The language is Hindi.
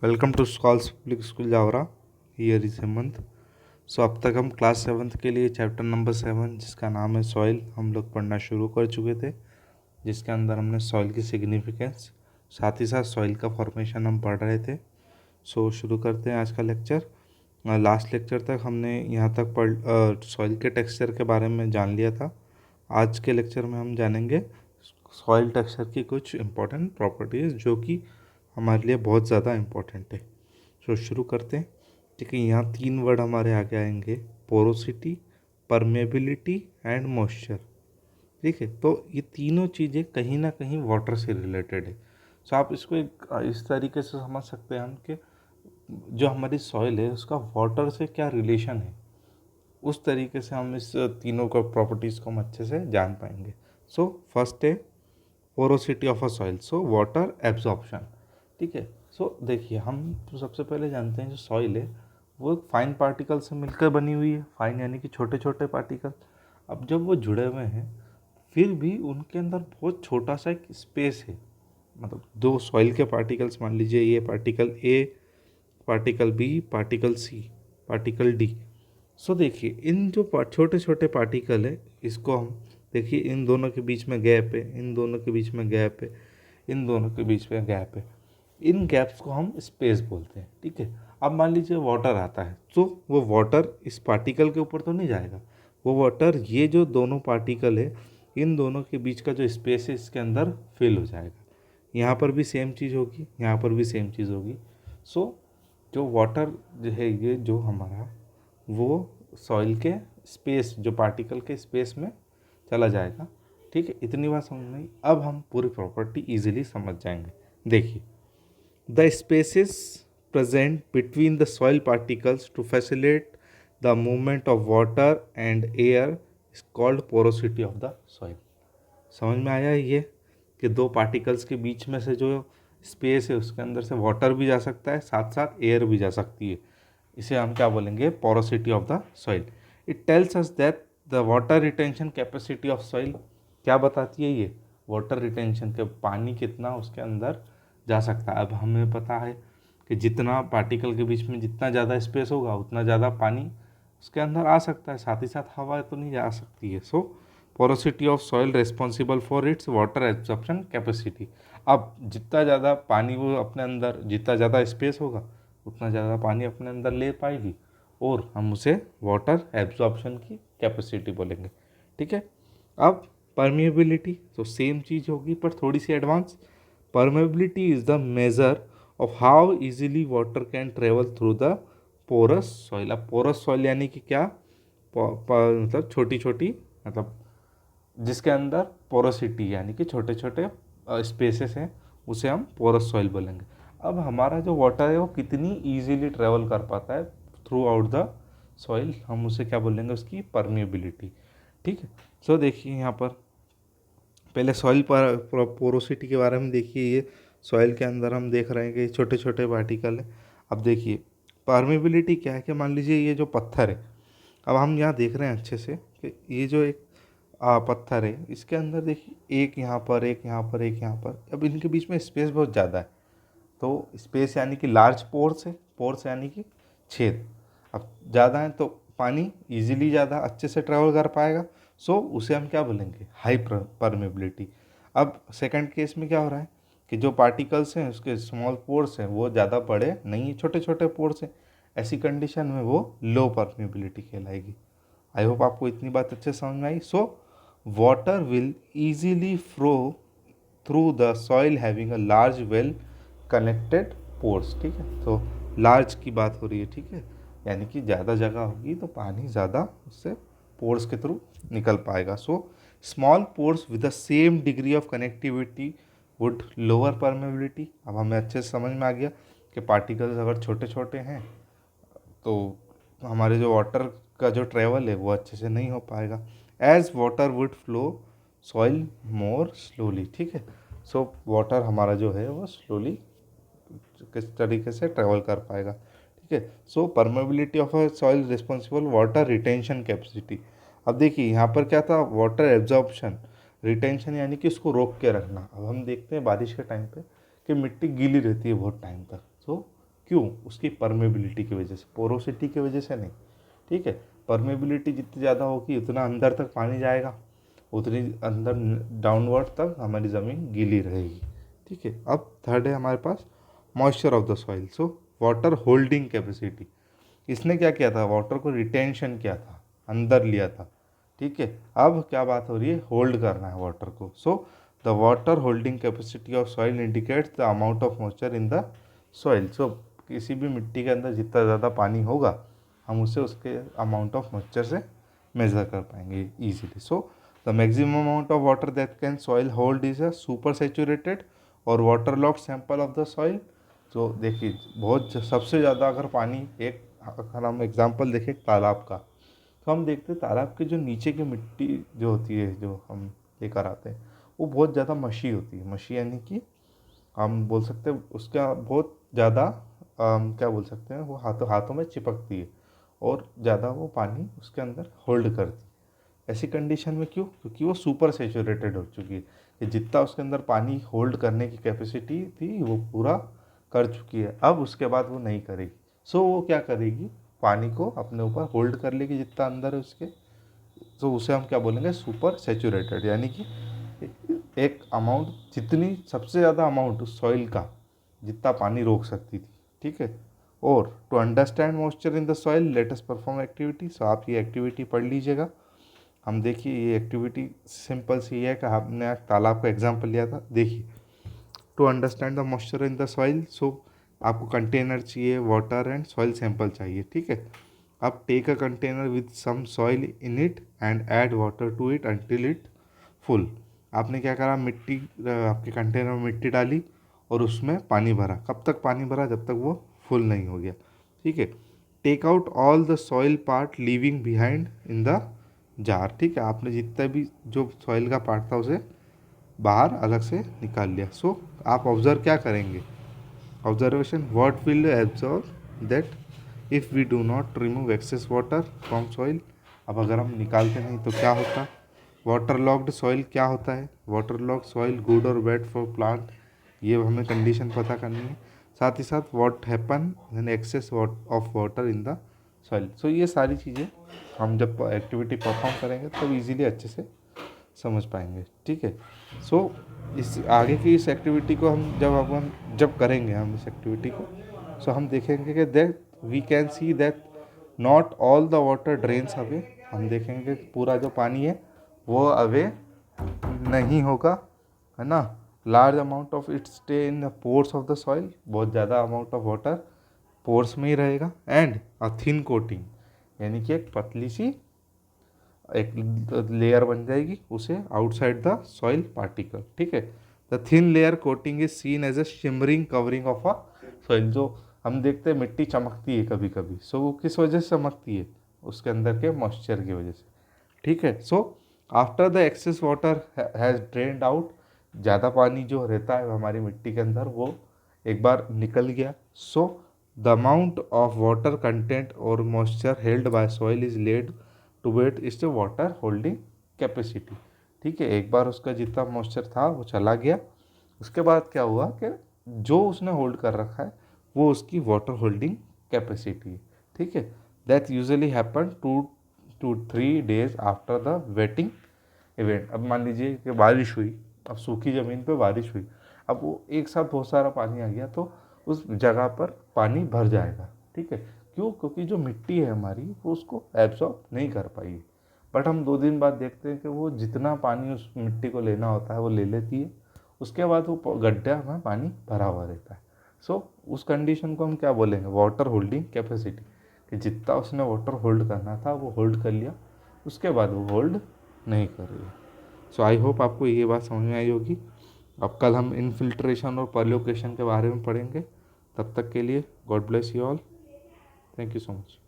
Welcome to Scholars public school Jaora. Here is Hemant. So अब तक हम क्लास 7th के लिए चैप्टर नंबर 7 जिसका नाम है सॉइल हम लोग पढ़ना शुरू कर चुके थे, जिसके अंदर हमने सॉइल की सिग्निफिकेंस साथ ही साथ सॉइल का फॉर्मेशन हम पढ़ रहे थे। सो शुरू करते हैं आज का लेक्चर। लास्ट लेक्चर तक हमने यहाँ तक पढ़ सॉइल के टेक्सचर के बारे में जान लिया था। आज के लेक्चर में हम जानेंगे सॉइल टेक्सचर की कुछ इम्पोर्टेंट प्रॉपर्टीज़ जो कि हमारे लिए बहुत ज़्यादा इम्पोर्टेंट है। सो शुरू करते हैं। ठीक है, यहाँ 3 वर्ड हमारे आगे आएंगे, पोरोसिटी, परमेबिलिटी एंड मॉइस्चर। ठीक है, तो ये तीनों चीज़ें कहीं ना कहीं वाटर से रिलेटेड है। सो आप इसको एक इस तरीके से समझ सकते हैं हम कि जो हमारी सॉइल है उसका वाटर से क्या रिलेशन है, उस तरीके से हम इस तीनों का प्रॉपर्टीज़ को हम अच्छे से जान पाएंगे। सो फर्स्ट है porosity of a soil, so water absorption. ठीक है, सो देखिए हम तो सबसे पहले जानते हैं जो सॉइल है वो फाइन पार्टिकल से मिलकर बनी हुई है। फाइन यानी कि छोटे छोटे पार्टिकल। अब जब वो जुड़े हुए हैं फिर भी उनके अंदर बहुत छोटा सा एक स्पेस है। मतलब दो सॉइल के पार्टिकल्स, मान लीजिए ये particle A, particle B, particle C, particle D. So देखिए इन जो छोटे छोटे पार्टिकल है इसको हम देखिए, इन दोनों के बीच में गैप है, इन दोनों के बीच में गैप है, इन दोनों के बीच में गैप है। इन गैप्स को हम स्पेस बोलते हैं। ठीक है, अब मान लीजिए वाटर आता है तो वो वाटर इस पार्टिकल के ऊपर तो नहीं जाएगा, वो वाटर ये जो दोनों पार्टिकल है इन दोनों के बीच का जो स्पेस है इसके अंदर फिल हो जाएगा। यहाँ पर भी सेम चीज़ होगी, यहाँ पर भी सेम चीज़ होगी। सो जो वाटर जो है ये जो हमारा वो सॉइल के स्पेस, जो पार्टिकल के स्पेस में चला जाएगा। ठीक है, इतनी बात समझ में आई। अब हम पूरी प्रॉपर्टी इजीली समझ जाएंगे। देखिए, the spaces present between the soil particles to facilitate the movement of water and air is called porosity of the soil। समझ में आया ये कि दो पार्टिकल्स के बीच में से जो स्पेस है उसके अंदर से वाटर भी जा सकता है, साथ साथ एयर भी जा सकती है। इसे हम क्या बोलेंगे, porosity of the soil. It tells us that the water retention capacity of soil. क्या बताती है ये, वाटर रिटेंशन के पानी कितना उसके अंदर जा सकता है। अब हमें पता है कि जितना पार्टिकल के बीच में जितना ज़्यादा स्पेस होगा उतना ज़्यादा पानी उसके अंदर आ सकता है, साथ ही साथ हवा तो नहीं जा सकती है। So porosity of soil responsible for its water absorption capacity. अब जितना ज़्यादा पानी वो अपने अंदर, जितना ज़्यादा स्पेस होगा उतना ज़्यादा पानी अपने अंदर ले पाएगी और हम उसे वाटर एब्जॉर्प्शन की कैपेसिटी बोलेंगे। ठीक है, अब परमिएबिलिटी तो सेम चीज़ होगी पर थोड़ी सी advance. Permeability is the measure of how easily water can travel through the porous soil. अब पोरस सॉइल यानी कि क्या, मतलब छोटी छोटी, मतलब जिसके अंदर पोरोसिटी यानी कि छोटे छोटे स्पेसेस हैं उसे हम पोरस सॉइल बोलेंगे। अब हमारा जो वाटर है वो कितनी इजीली ट्रेवल कर पाता है थ्रू आउट द सॉइल, हम उसे क्या बोलेंगे, उसकी परमिएबिलिटी। ठीक है, सो देखिए यहाँ पर पहले सॉइल पर पोरोसिटी के बारे में देखिए। ये सॉइल के अंदर हम देख रहे हैं कि छोटे छोटे पार्टिकल है। अब देखिए परमेबिलिटी क्या है कि मान लीजिए ये जो पत्थर है, अब हम यहाँ देख रहे हैं अच्छे से कि ये जो एक पत्थर है इसके अंदर देखिए एक यहाँ पर, एक यहाँ पर, एक यहाँ पर। अब इनके बीच में स्पेस बहुत ज़्यादा है, तो स्पेस यानी कि लार्ज पोर्स है, पोर्स यानी कि छेद। अब ज़्यादा है तो पानी इजीली ज़्यादा अच्छे से ट्रैवल कर पाएगा। सो उसे हम क्या बोलेंगे, हाई परमेबिलिटी। अब सेकंड केस में क्या हो रहा है कि जो पार्टिकल्स हैं उसके स्मॉल पोर्स हैं वो ज़्यादा बड़े नहीं है, छोटे छोटे पोर्स हैं। ऐसी कंडीशन में वो लो परमेबिलिटी कहलाएगी। आई होप आपको इतनी बात अच्छे समझ में आई। So water will easily flow through the soil having a large well connected pores. ठीक है, तो लार्ज की बात हो रही है। ठीक है, यानी कि ज़्यादा जगह होगी तो पानी ज़्यादा उससे पोर्स के थ्रू निकल पाएगा। So small pores with the same degree of connectivity would lower permeability. अब हमें अच्छे से समझ में आ गया कि पार्टिकल्स अगर छोटे छोटे हैं तो हमारे जो वाटर का जो ट्रेवल है वो अच्छे से नहीं हो पाएगा। As water would flow soil more slowly. ठीक है, सो वाटर हमारा जो है वो स्लोली किस तरीके से ट्रेवल कर पाएगा। ठीक है, so permeability of a soil responsible water retention capacity. अब देखिए यहाँ पर क्या था, वाटर एब्जॉर्प्शन, रिटेंशन यानी कि उसको रोक के रखना। अब हम देखते हैं बारिश के टाइम पे कि मिट्टी गीली रहती है बहुत टाइम तक, तो क्यों? उसकी परमेबिलिटी की वजह से, पोरोसिटी की वजह से नहीं, ठीक है। परमेबिलिटी जितनी ज़्यादा होगी उतना अंदर तक पानी जाएगा, उतनी अंदर डाउनवर्ड तक हमारी ज़मीन गीली रहेगी, ठीक है। अब थर्ड है हमारे पास moisture of the soil. So water holding capacity, इसने क्या किया था? वाटर को रिटेंशन किया था, अंदर लिया था, ठीक है। अब क्या बात हो रही है? होल्ड करना है वाटर को। So the water holding capacity of soil indicates the amount of moisture in the soil. So किसी भी मिट्टी के अंदर जितना ज़्यादा पानी होगा हम उसे उसके अमाउंट ऑफ मॉइस्चर से मेज़र कर पाएंगे easily. So the maximum amount of water that can soil hold is a super saturated और water logged sample of the soil. तो देखिए बहुत सबसे ज़्यादा अगर पानी, एक अगर हम एग्जांपल देखें तालाब का, तो हम देखते हैं तालाब के जो नीचे की मिट्टी जो होती है, जो हम लेकर आते हैं, वो बहुत ज़्यादा मशी होती है। मशी यानी कि हम बोल सकते हैं उसका बहुत ज़्यादा क्या बोल सकते हैं, वो हाथों हाथों में चिपकती है और ज़्यादा वो पानी उसके अंदर होल्ड करती है। ऐसी कंडीशन में क्यों? क्योंकि वो सुपर सेचुरेटेड हो चुकी है, कि जितना उसके अंदर पानी होल्ड करने की कैपेसिटी थी वो पूरा कर चुकी है, अब उसके बाद वो नहीं करेगी। सो वो क्या करेगी? पानी को अपने ऊपर होल्ड कर लेगी जितना अंदर है उसके। तो उसे हम क्या बोलेंगे? सुपर सेचुरेटेड, यानी कि एक अमाउंट, जितनी सबसे ज़्यादा अमाउंट उस सॉइल का जितना पानी रोक सकती थी, ठीक है। और to understand moisture in the soil let us perform activity. So आप ये एक्टिविटी पढ़ लीजिएगा। हम देखिए ये एक्टिविटी सिंपल सी है कि हमने आज तालाब का एग्जाम्पल लिया था। देखिए to understand the moisture in the soil, so आपको कंटेनर चाहिए, वाटर एंड सॉइल सैंपल चाहिए, ठीक है। अब take a container with some soil in it and add water to it until it full. आपने क्या करा? मिट्टी, आपके कंटेनर में मिट्टी डाली और उसमें पानी भरा। कब तक पानी भरा? जब तक वो फुल नहीं हो गया, ठीक है। Take out all the soil part leaving behind in the jar, ठीक है। आपने जितना भी जो सॉइल का पार्ट था उसे बाहर अलग से निकाल लिया। सो आप ऑब्जर्व क्या करेंगे? Observation, what will absorb that if we do not remove excess water from soil. अब अगर हम निकालते नहीं तो क्या होता? वाटर लॉक्ड सॉइल क्या होता है? वाटर लॉक्ड सॉइल गुड और बैड फॉर प्लांट, ये हमें कंडीशन पता करनी है। साथ ही साथ what happen when excess of water in the soil. So ये सारी चीज़ें हम जब एक्टिविटी परफॉर्म करेंगे तब इजीली अच्छे से समझ पाएंगे, ठीक है। सो इस आगे की इस एक्टिविटी को हम जब करेंगे हम इस एक्टिविटी को, सो हम देखेंगे कि that we can see that not all the water drains away. हम देखेंगे कि पूरा जो पानी है वो अवे नहीं होगा, है ना। Large amount of it stay in the pores of the soil, बहुत ज़्यादा अमाउंट ऑफ वाटर पोर्स में ही रहेगा। एंड अ थिन कोटिंग, यानी कि एक पतली सी एक लेयर बन जाएगी उसे आउटसाइड द सॉइल पार्टिकल, ठीक है। The thin layer coating is seen as a shimmering covering of a soil. जो हम देखते हैं मिट्टी चमकती है कभी कभी, सो वो किस वजह से चमकती है? उसके अंदर के मॉइस्चर की वजह से, ठीक है। So after the excess water has drained out, ज़्यादा पानी जो रहता है हमारी मिट्टी के अंदर वो एक बार निकल गया। So the amount of water content और moisture held by soil is led to wet is the water holding capacity, ठीक है। एक बार उसका जितना मॉइस्चर था वो चला गया, उसके बाद क्या हुआ कि जो उसने होल्ड कर रखा है वो उसकी वाटर होल्डिंग कैपेसिटी है, ठीक है। That usually happen 2 to 3 days after the waiting event. अब मान लीजिए कि बारिश हुई, अब सूखी ज़मीन पे बारिश हुई, अब वो एक साथ बहुत सारा पानी आ गया तो उस जगह पर पानी भर जाएगा, ठीक है। क्यों? क्योंकि जो मिट्टी है हमारी वो उसको एब्जॉर्ब नहीं कर पाई है। बट हम 2 दिन बाद देखते हैं कि वो जितना पानी उस मिट्टी को लेना होता है वो ले लेती है, उसके बाद वो गड्ढा में पानी भरा हुआ रहता है। सो उस कंडीशन को हम क्या बोलेंगे? वाटर होल्डिंग कैपेसिटी, कि जितना उसने वाटर होल्ड करना था वो होल्ड कर लिया, उसके बाद वो होल्ड नहीं कर रही है। सो आई होप आपको ये बात समझ में आई होगी। अब कल हम इनफिल्ट्रेशन और परलोकेशन के बारे में पढ़ेंगे। तब तक के लिए God bless you all, thank you so much.